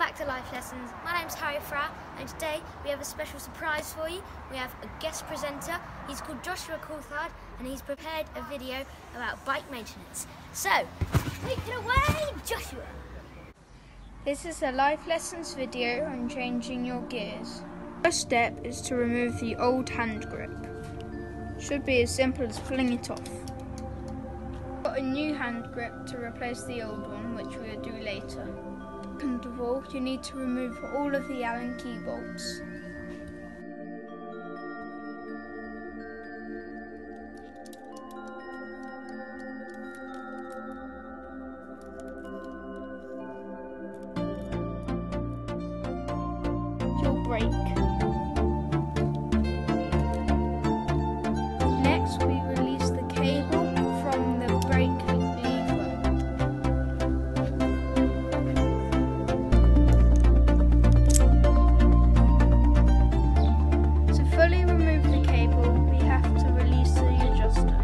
back to Life Lessons. My name's Harry Fra, and today we have a special surprise for you. We have a guest presenter. He's called Joshua Coulthard, and he's prepared a video about bike maintenance. So, take it away, Joshua! This is a Life Lessons video on changing your gears. First step is to remove the old hand grip. Should be as simple as pulling it off. Got a new hand grip to replace the old one, which we'll do later. Second of all, you need to remove all of the Allen key bolts. Your brake. Next, we release the cable from the brake lever. To fully remove the cable, we have to release the adjuster.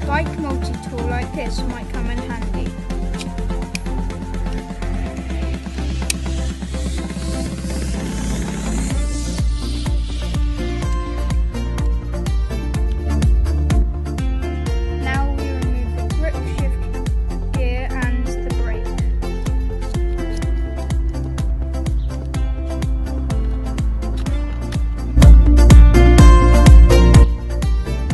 Bike multi-tool like this might come in handy. Now we remove the grip shift gear and the brake.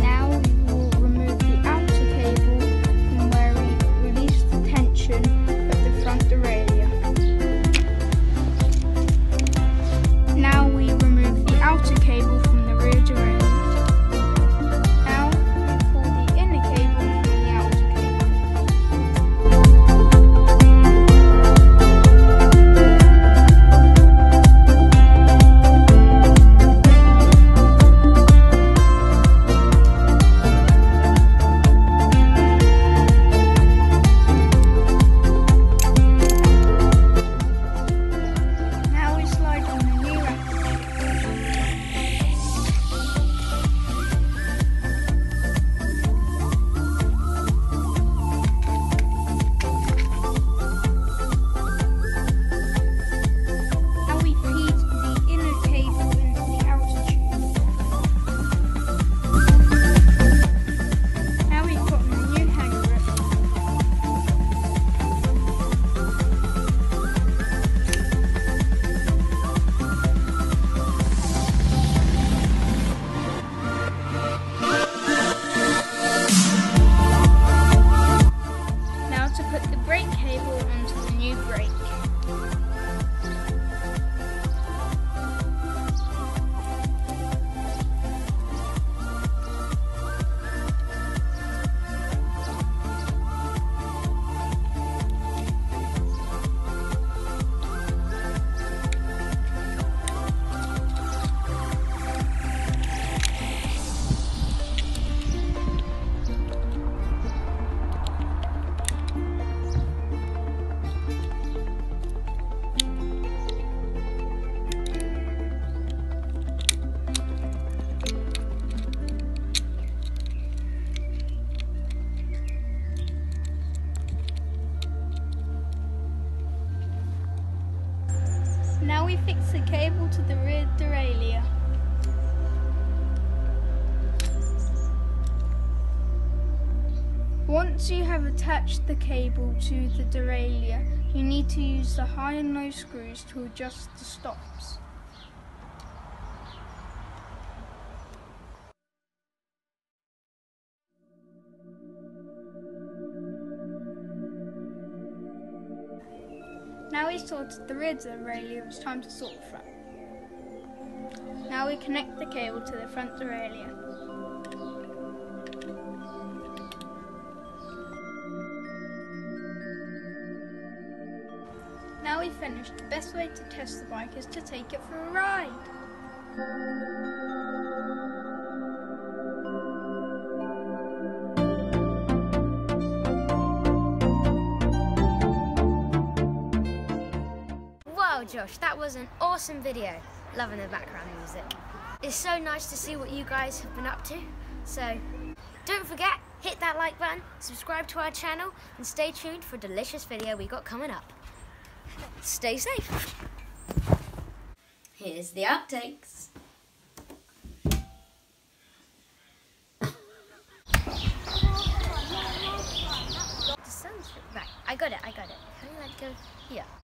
Now we will remove the outer cable from where we release the tension of the front derailleur. Now we remove the outer cable from the rear derailleur. Now we pull the inner cable from the outer cable. Now we slide on the new axle. Now we feed the inner cable into the outer tube. Now we put on the new hand grip. Now to put the brake cable onto the new brake. Now we fix the cable to the rear derailleur. Once you have attached the cable to the derailleur, you need to use the high and low screws to adjust the stops. Now we sorted the rear derailleur, it's time to sort the front. Now we connect the cable to the front derailleur. Now we've finished, the best way to test the bike is to take it for a ride. Wow, Josh, that was an awesome video. Loving the background music. It's so nice to see what you guys have been up to. So don't forget, hit that like button, subscribe to our channel, and stay tuned for a delicious video we got coming up. Stay safe. Here's the outtakes. The sun's right. I got it. Can you let go here?